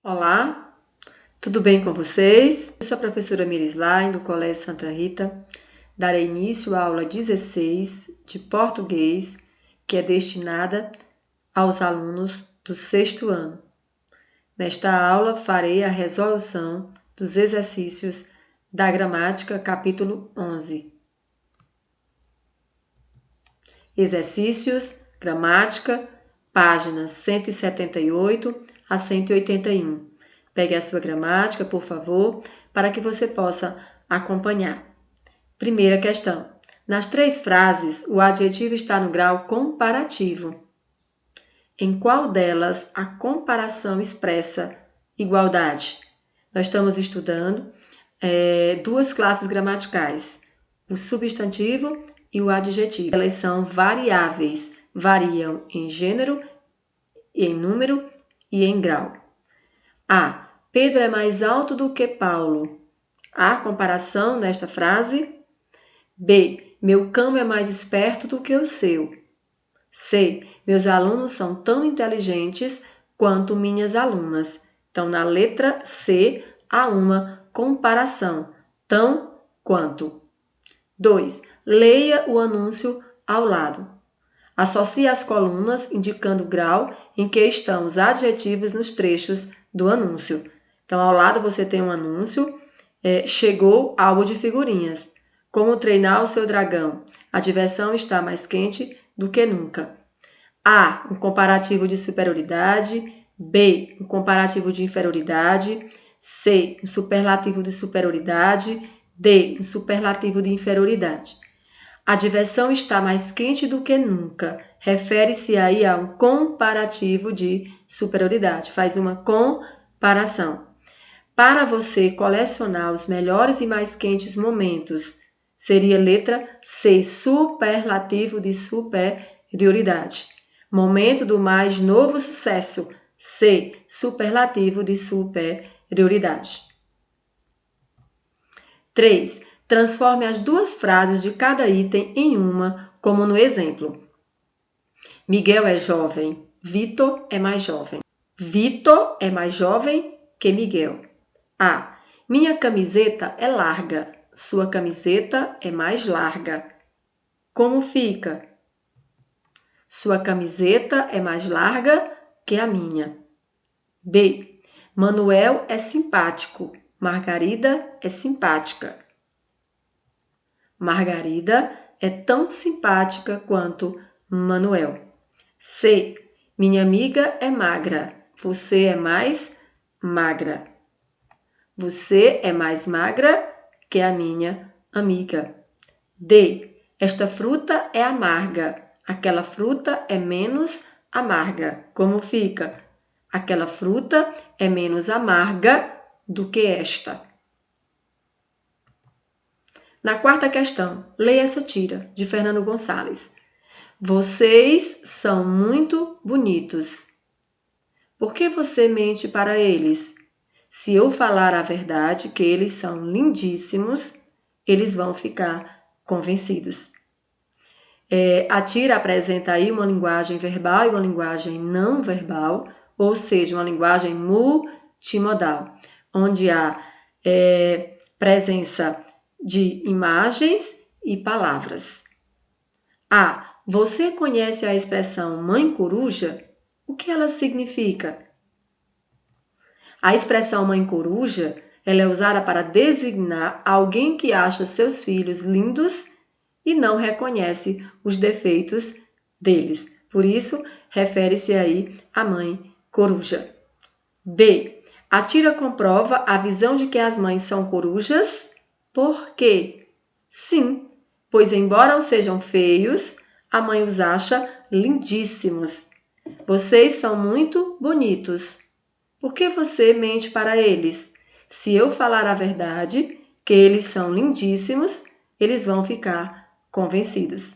Olá, tudo bem com vocês? Eu sou a professora Mirislaine, do Colégio Santa Rita. Darei início à aula 16 de português, que é destinada aos alunos do sexto ano. Nesta aula, farei a resolução dos exercícios da gramática, capítulo 11. Exercícios, gramática, páginas 178 a 181. Pegue a sua gramática, por favor, para que você possa acompanhar. Primeira questão. Nas 3 frases, o adjetivo está no grau comparativo. Em qual delas a comparação expressa igualdade? Nós estamos estudando 2 classes gramaticais, o substantivo e o adjetivo. Elas são variáveis, variam em gênero, em número e em grau. A. Pedro é mais alto do que Paulo. Há comparação nesta frase? B. Meu cão é mais esperto do que o seu. C. Meus alunos são tão inteligentes quanto minhas alunas. Então, na letra C, há uma comparação. Tão quanto. 2. Leia o anúncio ao lado. Associe as colunas indicando o grau em que estão os adjetivos nos trechos do anúncio. Então, ao lado você tem um anúncio, chegou álbum de figurinhas. Como treinar o seu dragão? A diversão está mais quente do que nunca. A. Um comparativo de superioridade. B. Um comparativo de inferioridade. C. Um superlativo de superioridade. D. Um superlativo de inferioridade. A diversão está mais quente do que nunca. Refere-se aí a um comparativo de superioridade. Faz uma comparação. Para você colecionar os melhores e mais quentes momentos, seria letra C, superlativo de superioridade. Momento do mais novo sucesso, C, superlativo de superioridade. 3. Transforme as 2 frases de cada item em uma, como no exemplo. Miguel é jovem, Vitor é mais jovem. Vitor é mais jovem que Miguel. A. Minha camiseta é larga, sua camiseta é mais larga. Como fica? Sua camiseta é mais larga que a minha. B. Manuel é simpático, Margarida é simpática. Margarida é tão simpática quanto Manuel. C. Minha amiga é magra, você é mais magra. Você é mais magra que a minha amiga. D. Esta fruta é amarga, aquela fruta é menos amarga. Como fica? Aquela fruta é menos amarga do que esta. Na 4ª questão, leia essa tira, de Fernando Gonçalves. Vocês são muito bonitos. Por que você mente para eles? Se eu falar a verdade, que eles são lindíssimos, eles vão ficar convencidos. A tira apresenta aí uma linguagem verbal e uma linguagem não verbal, ou seja, uma linguagem multimodal, onde há presença de imagens e palavras. A. Você conhece a expressão mãe coruja? O que ela significa? A expressão mãe coruja, ela é usada para designar alguém que acha seus filhos lindos e não reconhece os defeitos deles. Por isso, refere-se aí à mãe coruja. B. A tira comprova a visão de que as mães são corujas. Por quê? Sim, pois embora sejam feios, a mãe os acha lindíssimos. Vocês são muito bonitos. Por que você mente para eles? Se eu falar a verdade, que eles são lindíssimos, eles vão ficar convencidos.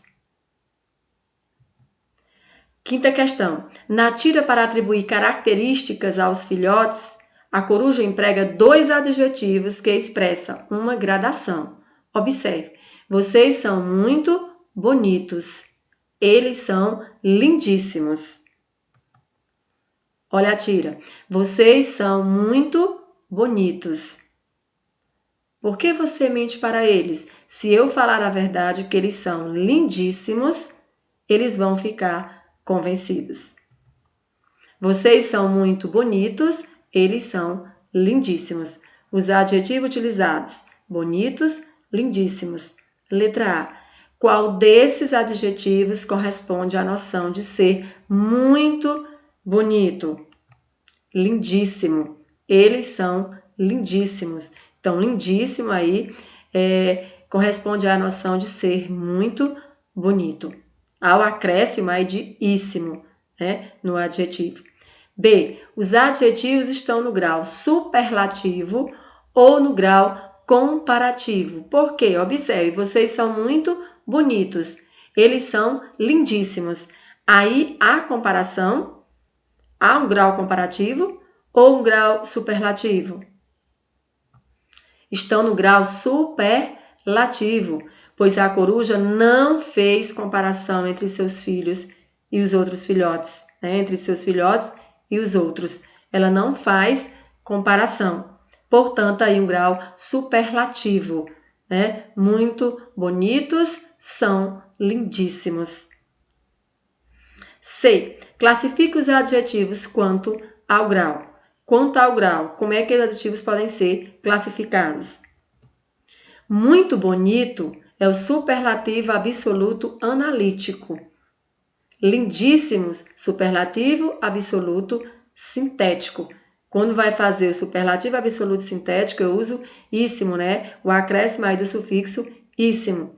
5ª questão. Na tira para atribuir características aos filhotes, a coruja emprega 2 adjetivos que expressam uma gradação. Observe, vocês são muito bonitos. Eles são lindíssimos. Olha a tira. Vocês são muito bonitos. Por que você mente para eles? Se eu falar a verdade que eles são lindíssimos, eles vão ficar convencidos. Vocês são muito bonitos, eles são lindíssimos. Os adjetivos utilizados: bonitos, lindíssimos. Letra A. Qual desses adjetivos corresponde à noção de ser muito bonito? Lindíssimo. Eles são lindíssimos. Então, lindíssimo aí corresponde à noção de ser muito bonito. Ao acréscimo aí de íssimo, né, no adjetivo. B. Os adjetivos estão no grau superlativo ou no grau comparativo. Por quê? Observe, vocês são muito bonitos. Eles são lindíssimos. Aí, a comparação, há um grau comparativo ou um grau superlativo? Estão no grau superlativo, pois a coruja não fez comparação entre seus filhos e os outros filhotes, né? Entre seus filhotes e os outros. Ela não faz comparação. Portanto, aí um grau superlativo, né? Muito bonitos, são lindíssimos. C. Classifique os adjetivos quanto ao grau. Quanto ao grau, como é que os adjetivos podem ser classificados? Muito bonito é o superlativo absoluto analítico. Lindíssimos, superlativo absoluto sintético. Quando vai fazer o superlativo absoluto sintético, eu uso íssimo, né? O acréscimo aí do sufixo íssimo.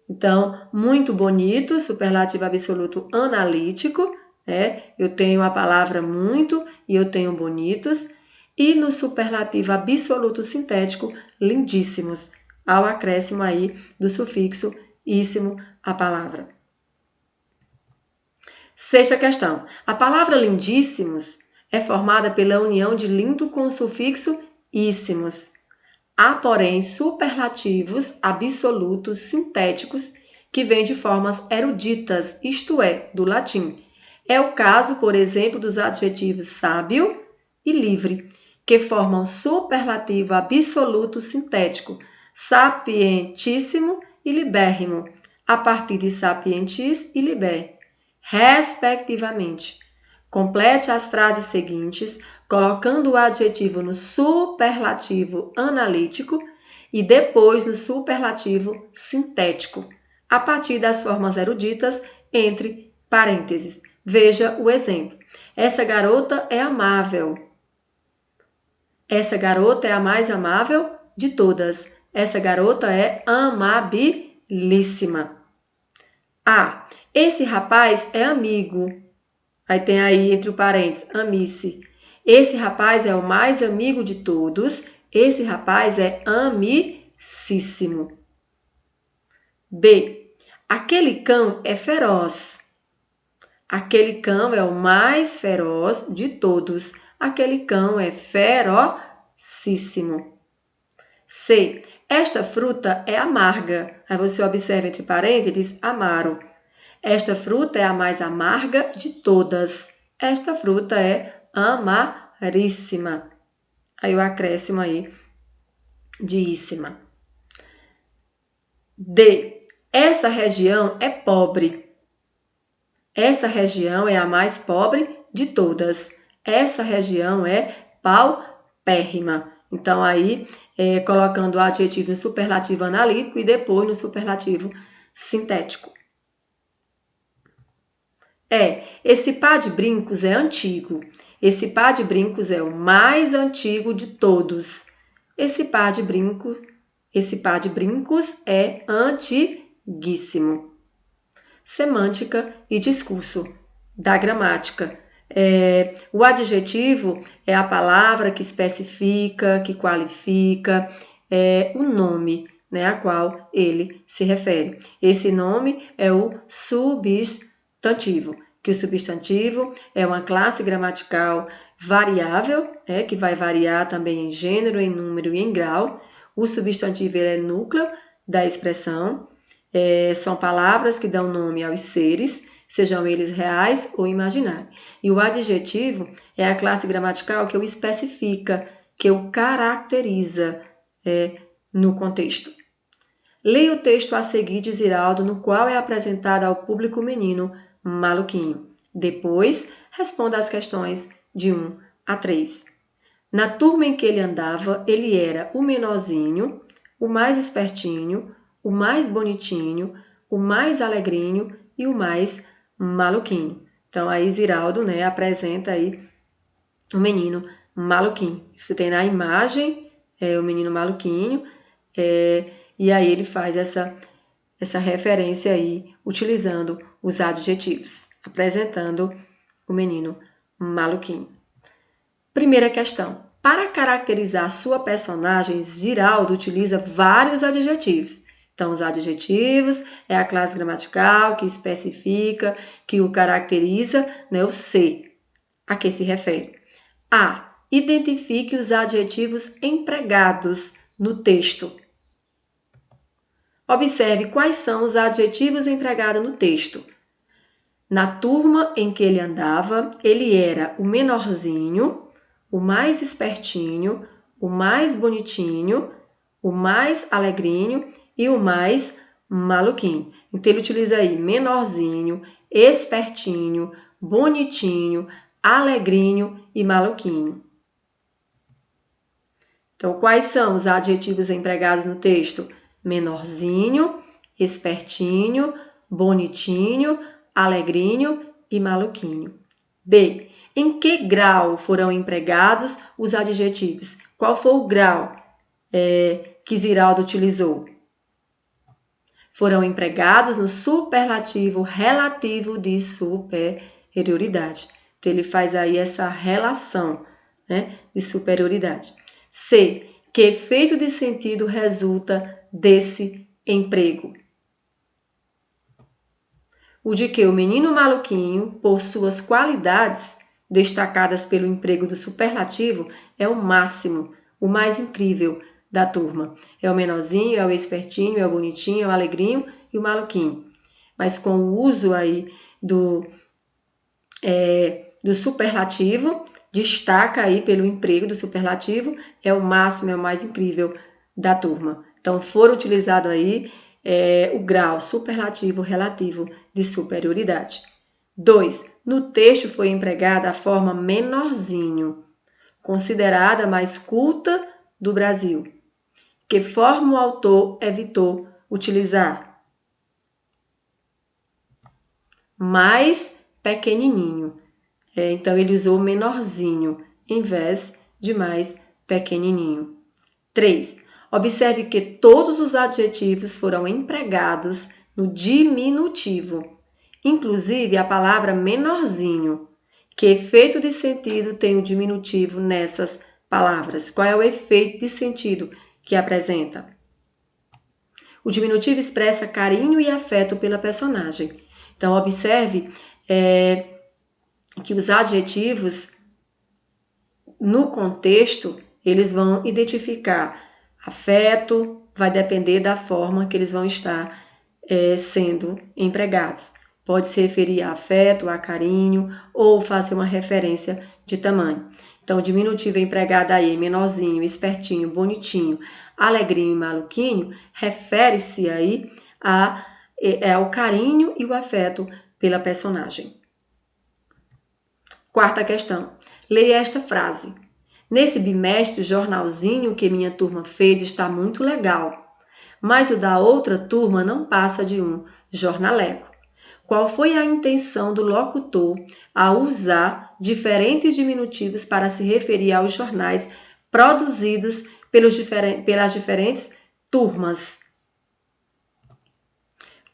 Então, muito bonito, superlativo absoluto analítico, né? Eu tenho a palavra muito e eu tenho bonitos. E no superlativo absoluto sintético, lindíssimos, ao acréscimo aí do sufixo íssimo a palavra. Sexta questão. A palavra lindíssimos é formada pela união de lindo com o sufixo íssimos. Há, porém, superlativos absolutos sintéticos que vêm de formas eruditas, isto é, do latim. É o caso, por exemplo, dos adjetivos sábio e livre, que formam superlativo absoluto sintético, sapientíssimo e libérrimo, a partir de sapientis e liber, respectivamente. Complete as frases seguintes, colocando o adjetivo no superlativo analítico e depois no superlativo sintético, a partir das formas eruditas entre parênteses. Veja o exemplo. Essa garota é amável. Essa garota é a mais amável de todas. Essa garota é amabilíssima. A. Esse rapaz é amigo. Aí tem aí entre o parênteses, amice. Esse rapaz é o mais amigo de todos. Esse rapaz é amicíssimo. B. Aquele cão é feroz. Aquele cão é o mais feroz de todos. Aquele cão é ferocíssimo. C. Esta fruta é amarga. Aí você observa entre parênteses, amaro. Esta fruta é a mais amarga de todas. Esta fruta é amaríssima. Aí o acréscimo aí de íssima. D. Essa região é pobre. Essa região é a mais pobre de todas. Essa região é paupérrima. Então, aí, colocando o adjetivo no superlativo analítico e depois no superlativo sintético. Esse par de brincos é antigo. Esse par de brincos é o mais antigo de todos. Esse par de brincos é antiguíssimo. Semântica e discurso da gramática. O adjetivo é a palavra que especifica, que qualifica o nome, né, a qual ele se refere. Esse nome é o substantivo, que o substantivo é uma classe gramatical variável, que vai variar também em gênero, em número e em grau. O substantivo é núcleo da expressão. São palavras que dão nome aos seres, sejam eles reais ou imaginários. E o adjetivo é a classe gramatical que o especifica, que o caracteriza no contexto. Leia o texto a seguir de Ziraldo, no qual é apresentado ao público o menino maluquinho. Depois, responda as questões de 1 a 3. Na turma em que ele andava, ele era o menorzinho, o mais espertinho, o mais bonitinho, o mais alegrinho e o mais maluquinho. Então, aí Ziraldo, apresenta aí o menino maluquinho. Você tem na imagem o menino maluquinho, e aí ele faz essa referência aí, utilizando os adjetivos, apresentando o menino maluquinho. Primeira questão. Para caracterizar sua personagem, Ziraldo utiliza vários adjetivos. Então, os adjetivos é a classe gramatical que especifica, que o caracteriza, o ser, a que se refere. A. Identifique os adjetivos empregados no texto. Observe quais são os adjetivos empregados no texto. Na turma em que ele andava, ele era o menorzinho, o mais espertinho, o mais bonitinho, o mais alegrinho e o mais maluquinho. Então, ele utiliza aí menorzinho, espertinho, bonitinho, alegrinho e maluquinho. Então, quais são os adjetivos empregados no texto? Menorzinho, espertinho, bonitinho, alegrinho e maluquinho. B. Em que grau foram empregados os adjetivos? Qual foi o grau que Ziraldo utilizou? Foram empregados no superlativo relativo de superioridade. Então, ele faz aí essa relação de superioridade. C. Que efeito de sentido resulta desse emprego? O de que o menino maluquinho, por suas qualidades destacadas pelo emprego do superlativo, é o máximo, o mais incrível da turma. É o menorzinho, é o espertinho, é o bonitinho, é o alegrinho e o maluquinho. Mas com o uso aí do superlativo, destaca aí pelo emprego do superlativo, é o máximo, é o mais incrível da turma. Então, foram utilizados aí o grau superlativo relativo de superioridade. 2. No texto foi empregada a forma menorzinho, considerada mais culta do Brasil. Que forma o autor evitou utilizar? Mais pequenininho. Então, ele usou menorzinho em vez de mais pequenininho. 3. Observe que todos os adjetivos foram empregados no diminutivo, inclusive a palavra menorzinho. Que efeito de sentido tem o diminutivo nessas palavras? Qual é o efeito de sentido que apresenta? O diminutivo expressa carinho e afeto pela personagem. Então, observe que os adjetivos, no contexto, eles vão identificar afeto, vai depender da forma que eles vão estar sendo empregados. Pode se referir a afeto, a carinho, ou fazer uma referência de tamanho. Então, o diminutivo empregado aí, menorzinho, espertinho, bonitinho, alegrinho e maluquinho, refere-se aí ao carinho e o afeto pela personagem. Quarta questão. Leia esta frase. Nesse bimestre, o jornalzinho que minha turma fez está muito legal, mas o da outra turma não passa de um jornaleco. Qual foi a intenção do locutor ao usar diferentes diminutivos para se referir aos jornais produzidos pelas diferentes turmas?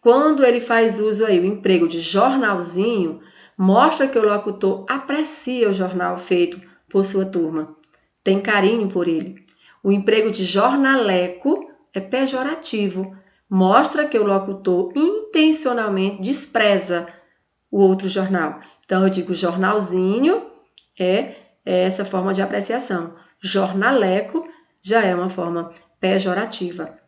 Quando ele faz uso aí, o emprego de jornalzinho, mostra que o locutor aprecia o jornal feito por sua turma, tem carinho por ele. O emprego de jornaleco é pejorativo, mostra que o locutor intencionalmente despreza o outro jornal. Então, eu digo jornalzinho é essa forma de apreciação. Jornaleco já é uma forma pejorativa.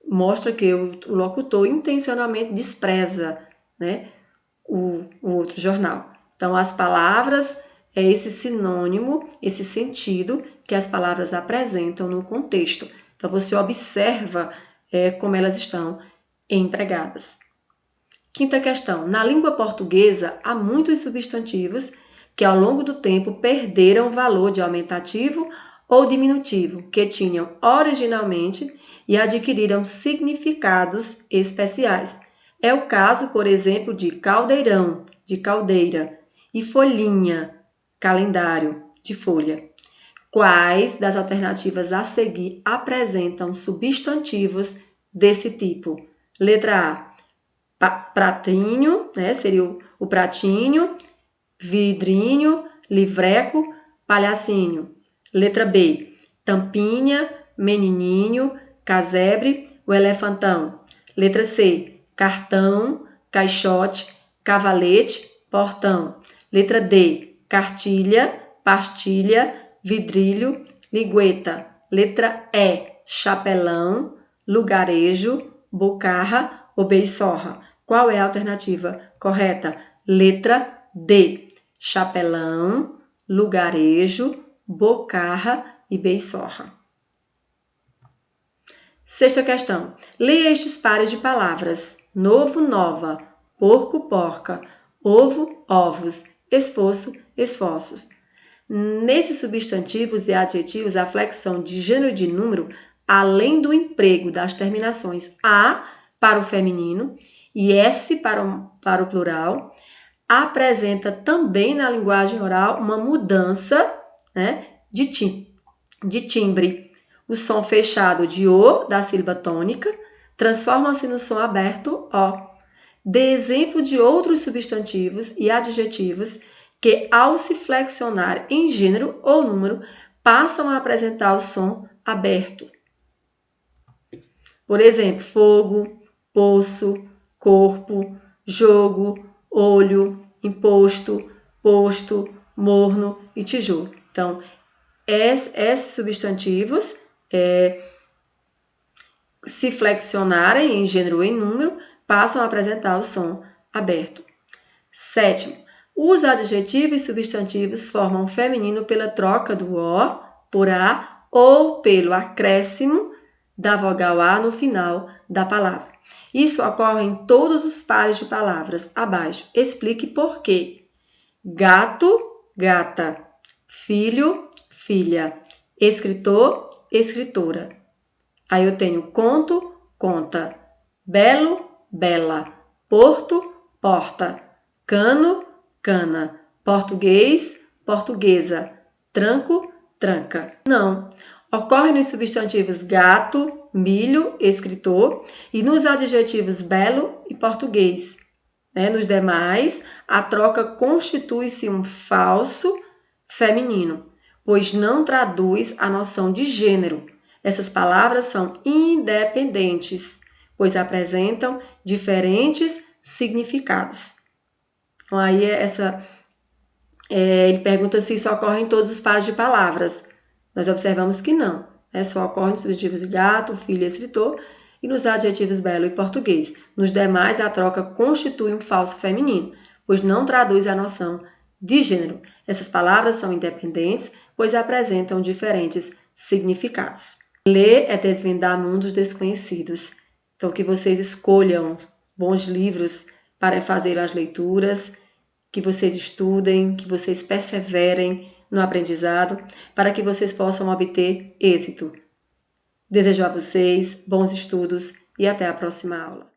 Mostra que o locutor intencionalmente despreza né, o outro jornal. Então, as palavras é esse sinônimo, esse sentido que as palavras apresentam no contexto. Então, você observa como elas estão empregadas. Quinta questão. Na língua portuguesa, há muitos substantivos que, ao longo do tempo, perderam valor de aumentativo ou diminutivo, que tinham originalmente e adquiriram significados especiais. É o caso, por exemplo, de caldeirão, de caldeira, e folhinha, calendário, de folha. Quais das alternativas a seguir apresentam substantivos desse tipo? Letra A, pratinho, né? Seria o pratinho, vidrinho, livreco, palhacinho. Letra B, tampinha, menininho, casebre, o elefantão. Letra C, cartão, caixote, cavalete, portão. Letra D, cartilha, pastilha, vidrilho, ligueta. Letra E, chapelão, lugarejo, bocarra ou beiçorra. Qual é a alternativa correta? Letra D, chapelão, lugarejo, bocarra e beiçorra. Sexta questão. Leia estes pares de palavras. Novo, nova, porco, porca, ovo, ovos, esforço, esforços. Nesses substantivos e adjetivos, a flexão de gênero e de número, além do emprego das terminações A para o feminino e S para o plural, apresenta também na linguagem oral uma mudança, né, de timbre. O som fechado de O da sílaba tônica transforma-se no som aberto O. Dê exemplo de outros substantivos e adjetivos que, ao se flexionar em gênero ou número, passam a apresentar o som aberto. Por exemplo, fogo, poço, corpo, jogo, olho, imposto, posto, morno e tijolo. Então, esses substantivos, se flexionarem em gênero ou em número, passam a apresentar o som aberto. Sétimo, os adjetivos e substantivos formam feminino pela troca do O por A ou pelo acréscimo da vogal A no final da palavra. Isso ocorre em todos os pares de palavras abaixo. Explique por quê. Gato, gata. Filho, filha. Escritor, escritora. Aí eu tenho conto, conta. Belo, bela. Porto, porta. Cano, cana. Português, portuguesa. Tranco, tranca. Não. Ocorre nos substantivos gato, milho, escritor e nos adjetivos belo e português. Nos demais, a troca constitui-se um falso feminino, pois não traduz a noção de gênero. Essas palavras são independentes, pois apresentam diferentes significados. Então, aí ele pergunta se isso ocorre em todos os pares de palavras. Nós observamos que não. Só ocorre nos substantivos gato, filho e escritor e nos adjetivos belo e português. Nos demais, a troca constitui um falso feminino, pois não traduz a noção de gênero. Essas palavras são independentes, pois apresentam diferentes significados. Ler é desvendar mundos desconhecidos. Então, que vocês escolham bons livros para fazer as leituras, que vocês estudem, que vocês perseverem no aprendizado, para que vocês possam obter êxito. Desejo a vocês bons estudos e até a próxima aula.